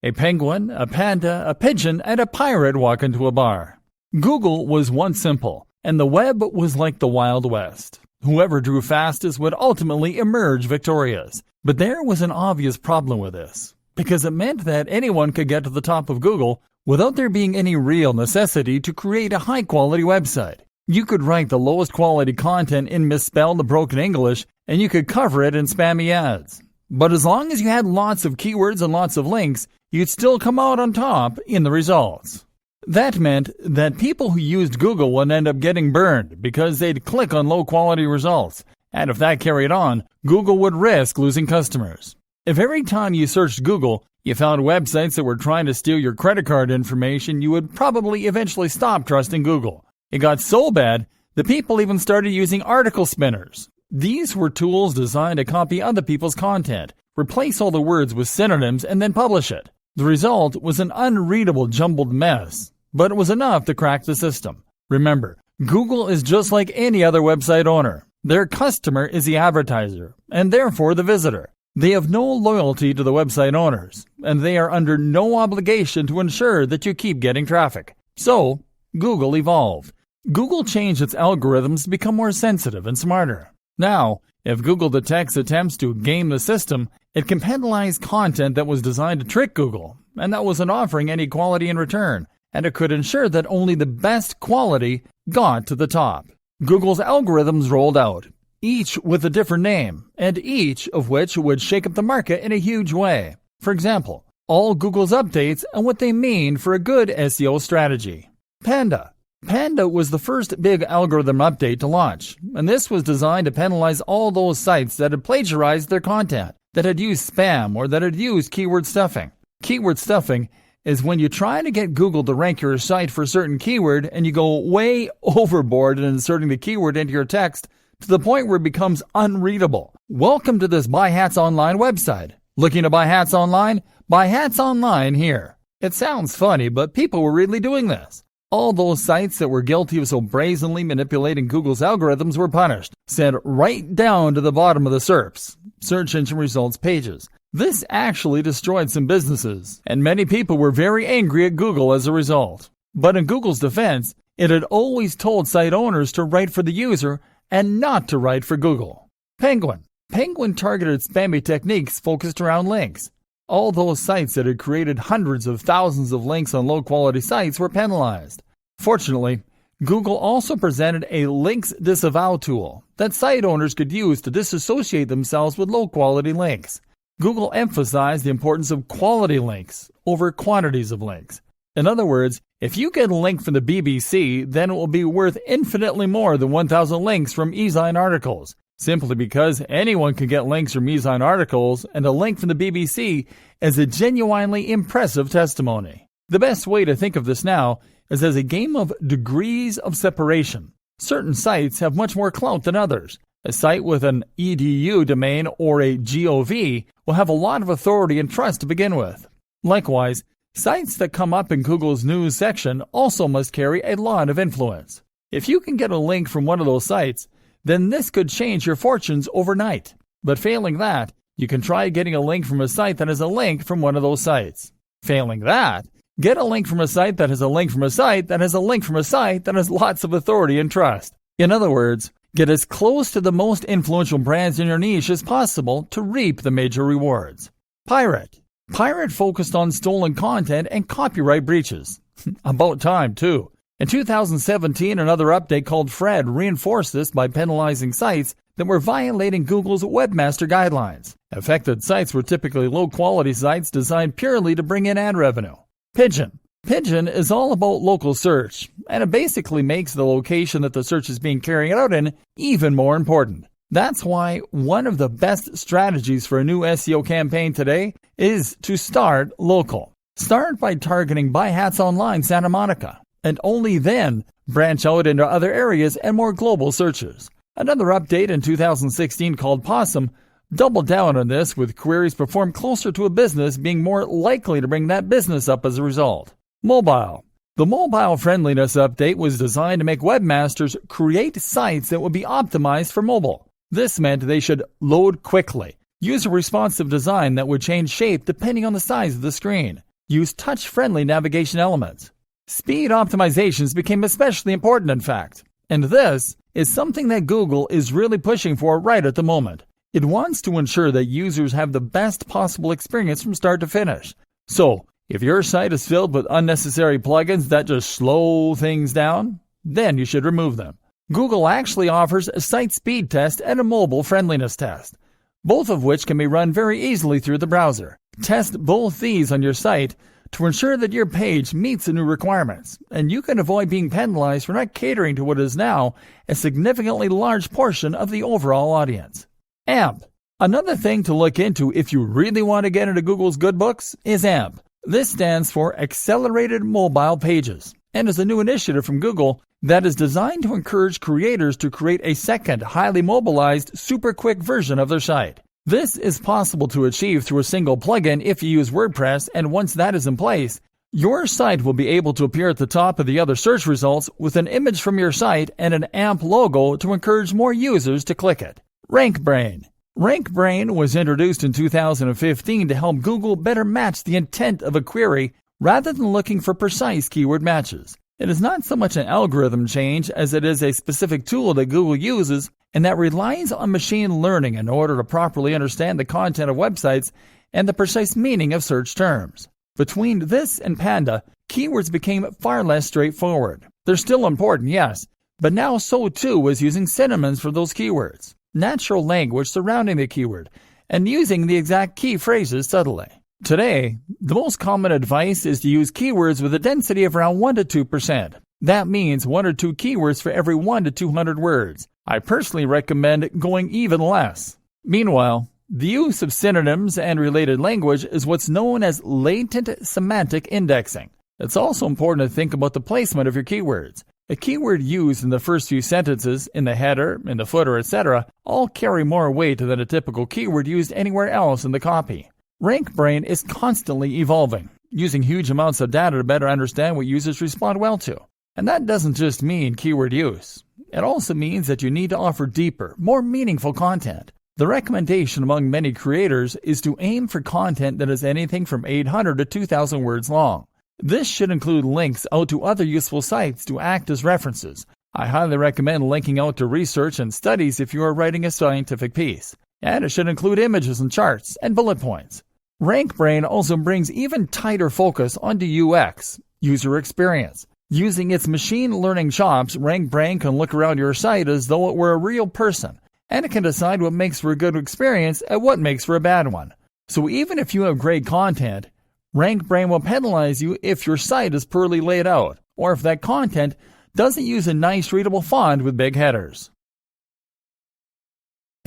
A penguin, a panda, a pigeon, and a pirate walk into a bar. Google was once simple, and the web was like the Wild West. Whoever drew fastest would ultimately emerge victorious. But there was an obvious problem with this, because it meant that anyone could get to the top of Google without there being any real necessity to create a high-quality website. You could write the lowest quality content in misspelled, broken English, and you could cover it in spammy ads. But as long as you had lots of keywords and lots of links, you'd still come out on top in the results. That meant that people who used Google would end up getting burned because they'd click on low-quality results. And if that carried on, Google would risk losing customers. If every time you searched Google, you found websites that were trying to steal your credit card information, you would probably eventually stop trusting Google. It got so bad that people even started using article spinners. These were tools designed to copy other people's content, replace all the words with synonyms, and then publish it. The result was an unreadable jumbled mess, but it was enough to crack the system. Remember, Google is just like any other website owner. Their customer is the advertiser, and therefore the visitor. They have no loyalty to the website owners, and they are under no obligation to ensure that you keep getting traffic. So, Google evolved. Google changed its algorithms to become more sensitive and smarter. Now, if Google detects attempts to game the system, it can penalize content that was designed to trick Google, and that wasn't offering any quality in return, and it could ensure that only the best quality got to the top. Google's algorithms rolled out, each with a different name, and each of which would shake up the market in a huge way. For example, all Google's updates and what they mean for a good SEO strategy. Panda. Panda was the first big algorithm update to launch, and this was designed to penalize all those sites that had plagiarized their content, that had used spam, or that had used keyword stuffing. Keyword stuffing is when you try to get Google to rank your site for a certain keyword and you go way overboard in inserting the keyword into your text to the point where it becomes unreadable. Welcome to this Buy Hats Online website. Looking to buy hats online? Buy hats online here. It sounds funny, but people were really doing this. All those sites that were guilty of so brazenly manipulating Google's algorithms were punished, sent right down to the bottom of the SERPs, search engine results pages. This actually destroyed some businesses, and many people were very angry at Google as a result. But in Google's defense, it had always told site owners to write for the user and not to write for Google. Penguin. Penguin targeted spammy techniques focused around links. All those sites that had created hundreds of thousands of links on low-quality sites were penalized. Fortunately, Google also presented a links disavow tool that site owners could use to disassociate themselves with low-quality links. Google emphasized the importance of quality links over quantities of links. In other words, if you get a link from the BBC, then it will be worth infinitely more than 1,000 links from eZine articles, simply because anyone can get links from eZine articles, and a link from the BBC is a genuinely impressive testimony. The best way to think of this now is as a game of degrees of separation. Certain sites have much more clout than others. A site with an .edu domain or a .gov will have a lot of authority and trust to begin with. Likewise, sites that come up in Google's news section also must carry a lot of influence. If you can get a link from one of those sites, then this could change your fortunes overnight. But failing that, you can try getting a link from a site that has a link from one of those sites. Failing that, get a link from a site that has a link from a site that has a link from a site that has lots of authority and trust. In other words, Get as close to the most influential brands in your niche as possible to reap the major rewards. Pirate. Pirate focused on stolen content and copyright breaches. About time, too. In 2017, another update called Fred reinforced this by penalizing sites that were violating Google's webmaster guidelines. Affected sites were typically low-quality sites designed purely to bring in ad revenue. Pigeon. Pigeon is all about local search, and it basically makes the location that the search is being carried out in even more important. That's why one of the best strategies for a new SEO campaign today is to start local. Start by targeting Buy Hats Online Santa Monica, and only then branch out into other areas and more global searches. Another update in 2016 called Possum doubled down on this, with queries performed closer to a business being more likely to bring that business up as a result. Mobile. The mobile friendliness update was designed to make webmasters create sites that would be optimized for mobile. This meant they should load quickly, use a responsive design that would change shape depending on the size of the screen, use touch-friendly navigation elements. Speed optimizations became especially important, in fact, and this is something that Google is really pushing for right at the moment. It wants to ensure that users have the best possible experience from start to finish. So, if your site is filled with unnecessary plugins that just slow things down, then you should remove them. Google actually offers a site speed test and a mobile friendliness test, both of which can be run very easily through the browser. Test both these on your site to ensure that your page meets the new requirements, and you can avoid being penalized for not catering to what is now a significantly large portion of the overall audience. AMP. Another thing to look into if you really want to get into Google's good books is AMP. This stands for Accelerated Mobile Pages, and is a new initiative from Google that is designed to encourage creators to create a second, highly mobilized, super quick version of their site. This is possible to achieve through a single plugin if you use WordPress, and once that is in place, your site will be able to appear at the top of the other search results with an image from your site and an AMP logo to encourage more users to click it. RankBrain. RankBrain was introduced in 2015 to help Google better match the intent of a query rather than looking for precise keyword matches. It is not so much an algorithm change as it is a specific tool that Google uses and that relies on machine learning in order to properly understand the content of websites and the precise meaning of search terms. Between this and Panda, keywords became far less straightforward. They're still important, yes, but now so too is using synonyms for those keywords, natural language surrounding the keyword, and using the exact key phrases subtly. Today, the most common advice is to use keywords with a density of around 1 to 2%. That means 1 or 2 keywords for every 1 to 200 words. I personally recommend going even less. Meanwhile, the use of synonyms and related language is what's known as latent semantic indexing. It's also important to think about the placement of your keywords. A keyword used in the first few sentences, in the header, in the footer, etc., all carry more weight than a typical keyword used anywhere else in the copy. RankBrain is constantly evolving, using huge amounts of data to better understand what users respond well to. And that doesn't just mean keyword use. It also means that you need to offer deeper, more meaningful content. The recommendation among many creators is to aim for content that is anything from 800 to 2,000 words long. This should include links out to other useful sites to act as references. I highly recommend linking out to research and studies if you are writing a scientific piece. And it should include images and charts and bullet points. RankBrain also brings even tighter focus onto UX, user experience. Using its machine learning chops, RankBrain can look around your site as though it were a real person, and it can decide what makes for a good experience and what makes for a bad one. So even if you have great content, RankBrain will penalize you if your site is poorly laid out, or if that content doesn't use a nice readable font with big headers.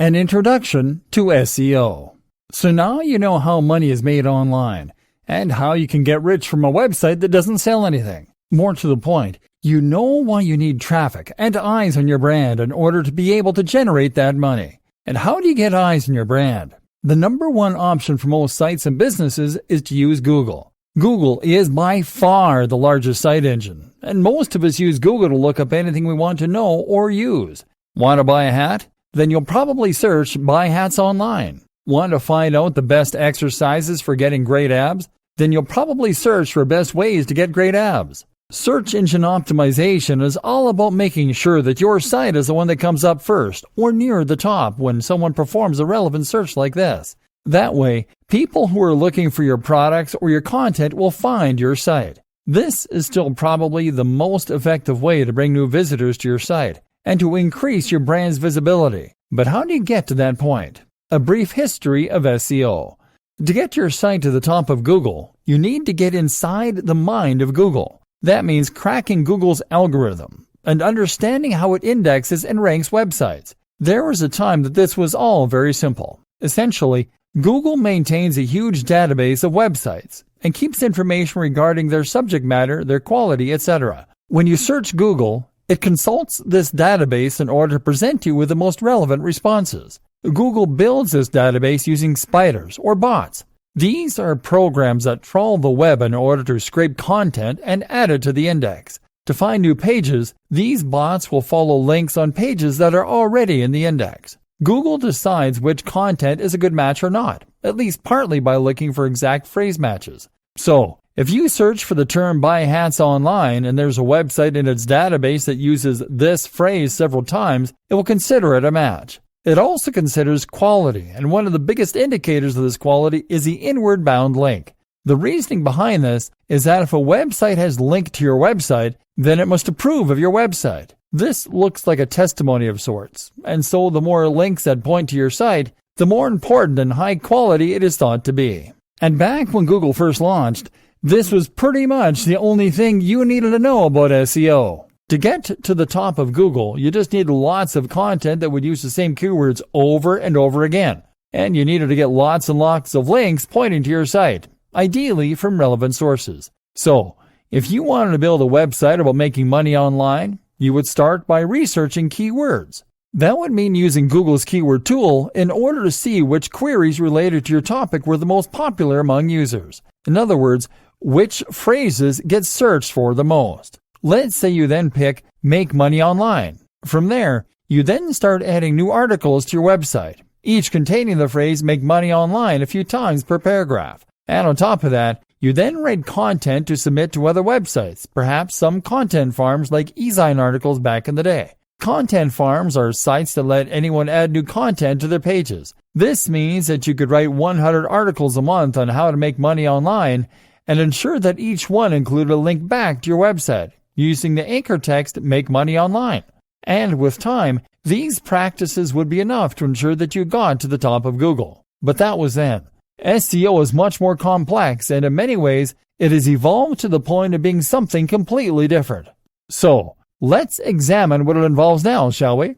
An introduction to SEO. So now you know how money is made online, and how you can get rich from a website that doesn't sell anything. More to the point, you know why you need traffic and eyes on your brand in order to be able to generate that money. And how do you get eyes on your brand? The number one option for most sites and businesses is to use Google. Google is by far the largest site engine, and most of us use Google to look up anything we want to know or use. Want to buy a hat? Then you'll probably search Buy Hats Online. Want to find out the best exercises for getting great abs? Then you'll probably search for best ways to get great abs. Search engine optimization is all about making sure that your site is the one that comes up first or near the top when someone performs a relevant search like this. That way, people who are looking for your products or your content will find your site. This is still probably the most effective way to bring new visitors to your site and to increase your brand's visibility. But how do you get to that point? A brief history of SEO. To get your site to the top of Google, you need to get inside the mind of Google. That means cracking Google's algorithm and understanding how it indexes and ranks websites. There was a time that this was all very simple. Essentially, Google maintains a huge database of websites and keeps information regarding their subject matter, their quality, etc. When you search Google, it consults this database in order to present you with the most relevant responses. Google builds this database using spiders or bots. These are programs that trawl the web in order to scrape content and add it to the index. To find new pages, these bots will follow links on pages that are already in the index. Google decides which content is a good match or not, at least partly by looking for exact phrase matches. So, if you search for the term buy hats online and there's a website in its database that uses this phrase several times, it will consider it a match. It also considers quality, and one of the biggest indicators of this quality is the inward bound link. The reasoning behind this is that if a website has linked to your website, then it must approve of your website. This looks like a testimony of sorts, and so the more links that point to your site, the more important and high quality it is thought to be. And back when Google first launched, this was pretty much the only thing you needed to know about SEO. To get to the top of Google, you just needed lots of content that would use the same keywords over and over again. And you needed to get lots and lots of links pointing to your site, ideally from relevant sources. So, if you wanted to build a website about making money online, you would start by researching keywords. That would mean using Google's keyword tool in order to see which queries related to your topic were the most popular among users. In other words, which phrases get searched for the most. Let's say you then pick Make Money Online. From there, you then start adding new articles to your website, each containing the phrase Make Money Online a few times per paragraph. And on top of that, you then write content to submit to other websites, perhaps some content farms like eZine articles back in the day. Content farms are sites that let anyone add new content to their pages. This means that you could write 100 articles a month on how to make money online and ensure that each one included a link back to your website, using the anchor text Make Money Online. And with time, these practices would be enough to ensure that you got to the top of Google. But that was then. SEO is much more complex, and in many ways, it has evolved to the point of being something completely different. So, let's examine what it involves now, shall we?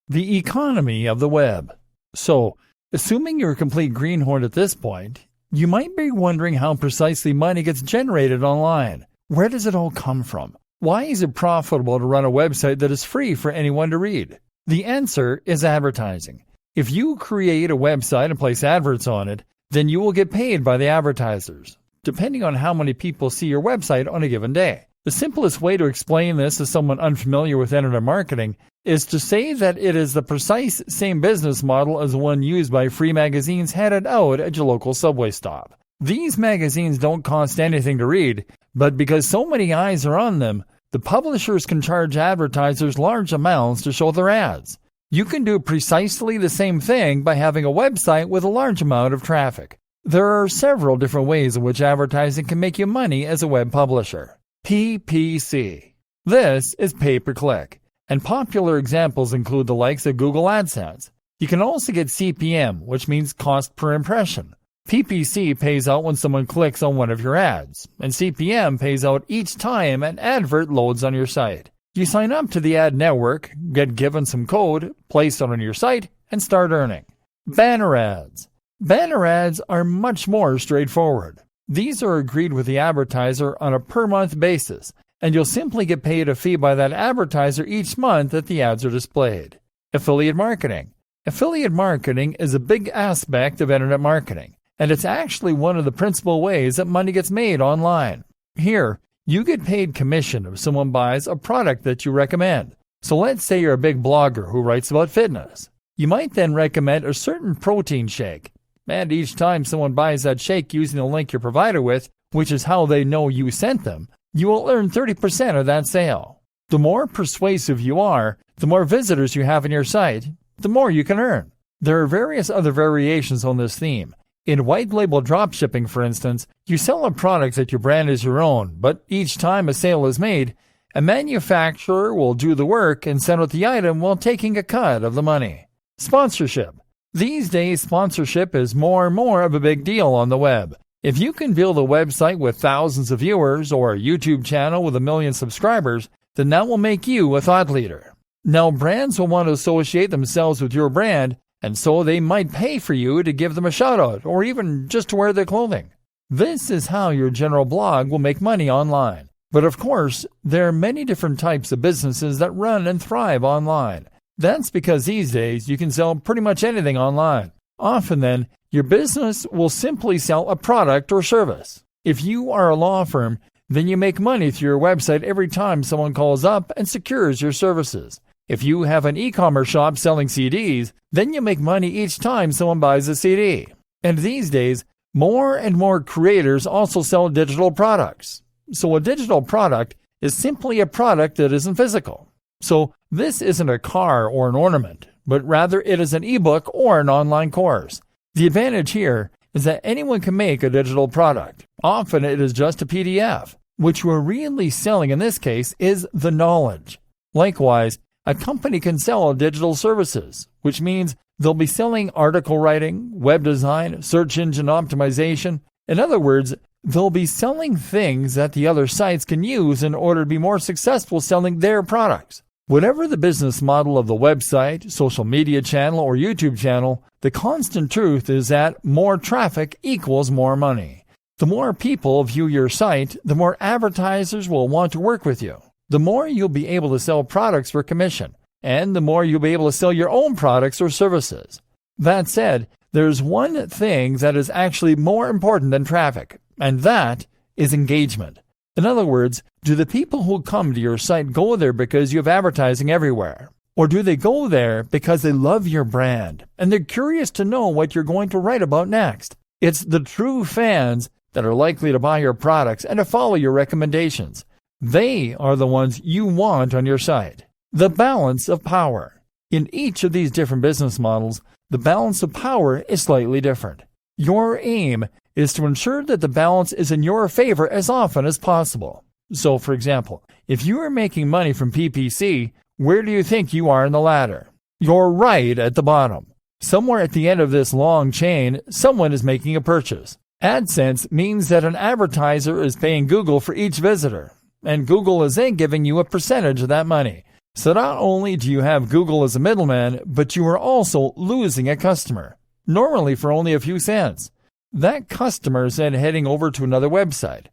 The economy of the web. So, assuming you're a complete greenhorn at this point, you might be wondering how precisely money gets generated online. Where does it all come from? Why is it profitable to run a website that is free for anyone to read? The answer is advertising. If you create a website and place adverts on it, then you will get paid by the advertisers, depending on how many people see your website on a given day. The simplest way to explain this to someone unfamiliar with internet marketing is to say that it is the precise same business model as the one used by free magazines handed out at your local subway stop. These magazines don't cost anything to read, but because so many eyes are on them, the publishers can charge advertisers large amounts to show their ads. You can do precisely the same thing by having a website with a large amount of traffic. There are several different ways in which advertising can make you money as a web publisher. PPC. This is pay-per-click, and popular examples include the likes of Google AdSense. You can also get CPM, which means cost per impression. PPC pays out when someone clicks on one of your ads, and CPM pays out each time an advert loads on your site. You sign up to the ad network, get given some code, place it on your site, and start earning. Banner ads. Banner ads are much more straightforward. These are agreed with the advertiser on a per-month basis, and you'll simply get paid a fee by that advertiser each month that the ads are displayed. Affiliate marketing. Affiliate marketing is a big aspect of internet marketing, and it's actually one of the principal ways that money gets made online. Here, you get paid commission if someone buys a product that you recommend. So let's say you're a big blogger who writes about fitness. You might then recommend a certain protein shake, and each time someone buys that shake using the link you're provided with, which is how they know you sent them, you will earn 30% of that sale. The more persuasive you are, the more visitors you have on your site, the more you can earn. There are various other variations on this theme. In white label dropshipping, for instance, you sell a product that you brand as your own, but each time a sale is made, a manufacturer will do the work and send out the item while taking a cut of the money. Sponsorship. These days, sponsorship is more and more of a big deal on the web. If you can build a website with thousands of viewers or a YouTube channel with 1 million subscribers, then that will make you a thought leader. Now, brands will want to associate themselves with your brand, and so they might pay for you to give them a shout-out or even just to wear their clothing. This is how your general blog will make money online. But of course, there are many different types of businesses that run and thrive online. That's because these days you can sell pretty much anything online. Often then, your business will simply sell a product or service. If you are a law firm, then you make money through your website every time someone calls up and secures your services. If you have an e-commerce shop selling CDs, then you make money each time someone buys a CD. And these days, more and more creators also sell digital products. So a digital product is simply a product that isn't physical. So this isn't a car or an ornament, but rather it is an ebook or an online course. The advantage here is that anyone can make a digital product. Often it is just a PDF. What you are really selling in this case is the knowledge. Likewise, a company can sell digital services, which means they'll be selling article writing, web design, search engine optimization. In other words, they'll be selling things that the other sites can use in order to be more successful selling their products. Whatever the business model of the website, social media channel, or YouTube channel, the constant truth is that more traffic equals more money. The more people view your site, the more advertisers will want to work with you. The more you'll be able to sell products for commission, and the more you'll be able to sell your own products or services. That said, there's one thing that is actually more important than traffic, and that is engagement. In other words, do the people who come to your site go there because you have advertising everywhere? Or do they go there because they love your brand and they're curious to know what you're going to write about next? It's the true fans that are likely to buy your products and to follow your recommendations. They are the ones you want on your site. The balance of power. In each of these different business models, the balance of power is slightly different. Your aim is to ensure that the balance is in your favor as often as possible. So, for example, if you are making money from PPC, where do you think you are in the ladder? You're right at the bottom. Somewhere at the end of this long chain, someone is making a purchase. AdSense means that an advertiser is paying Google for each visitor, and Google is then giving you a percentage of that money. So not only do you have Google as a middleman, but you are also losing a customer, normally for only a few cents. That customer is then heading over to another website,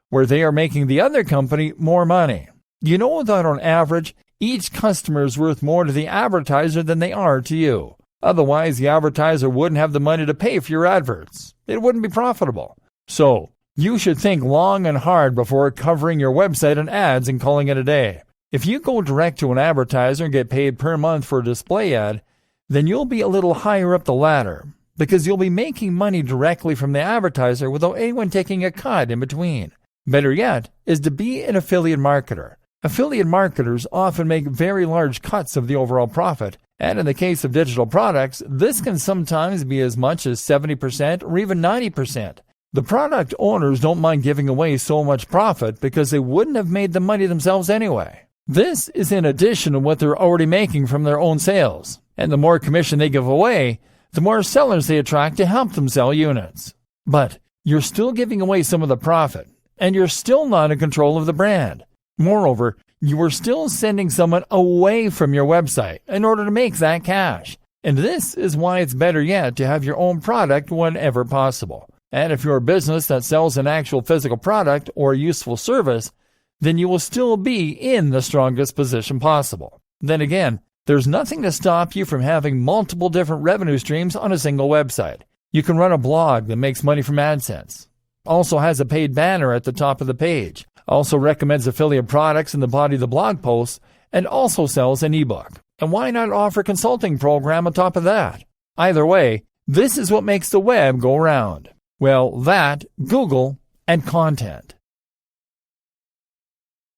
where they are making the other company more money. You know that on average, each customer is worth more to the advertiser than they are to you. Otherwise, the advertiser wouldn't have the money to pay for your adverts. It wouldn't be profitable. So, you should think long and hard before covering your website and ads and calling it a day. If you go direct to an advertiser and get paid per month for a display ad, then you'll be a little higher up the ladder, because you'll be making money directly from the advertiser without anyone taking a cut in between. Better yet is to be an affiliate marketer. Affiliate marketers often make very large cuts of the overall profit, and in the case of digital products, this can sometimes be as much as 70% or even 90%. The product owners don't mind giving away so much profit because they wouldn't have made the money themselves anyway. This is in addition to what they're already making from their own sales, and the more commission they give away, the more sellers they attract to help them sell units. But you're still giving away some of the profit, and you're still not in control of the brand. Moreover, you are still sending someone away from your website in order to make that cash. And this is why it's better yet to have your own product whenever possible. And if you're a business that sells an actual physical product or a useful service, then you will still be in the strongest position possible. Then again, there's nothing to stop you from having multiple different revenue streams on a single website. You can run a blog that makes money from AdSense, also has a paid banner at the top of the page, also recommends affiliate products in the body of the blog post, and also sells an ebook. And why not offer a consulting program on top of that? Either way, this is what makes the web go round. Well, that, Google, and content.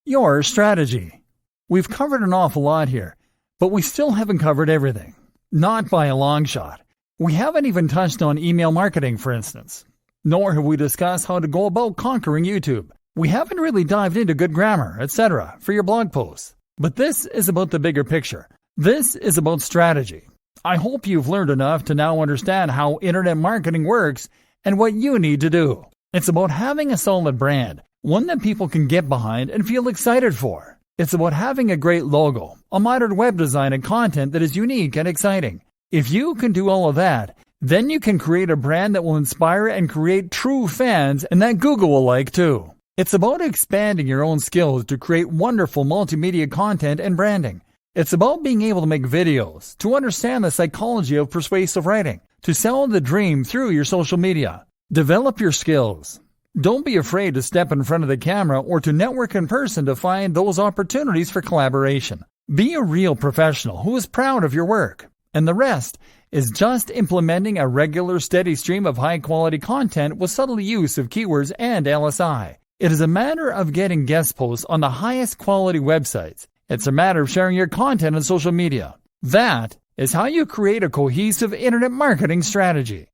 Your strategy. We've covered an awful lot here, but we still haven't covered everything. Not by a long shot. We haven't even touched on email marketing, for instance. Nor have we discussed how to go about conquering YouTube. We haven't really dived into good grammar, etc. for your blog posts. But this is about the bigger picture. This is about strategy. I hope you've learned enough to now understand how internet marketing works and what you need to do. It's about having a solid brand, one that people can get behind and feel excited for. It's about having a great logo, a modern web design and content that is unique and exciting. If you can do all of that, then you can create a brand that will inspire and create true fans and that Google will like too. It's about expanding your own skills to create wonderful multimedia content and branding. It's about being able to make videos, to understand the psychology of persuasive writing, to sell the dream through your social media. Develop your skills. Don't be afraid to step in front of the camera or to network in person to find those opportunities for collaboration. Be a real professional who is proud of your work. And the rest is just implementing a regular steady stream of high-quality content with subtle use of keywords and LSI. It is a matter of getting guest posts on the highest quality websites. It's a matter of sharing your content on social media. That is how you create a cohesive internet marketing strategy.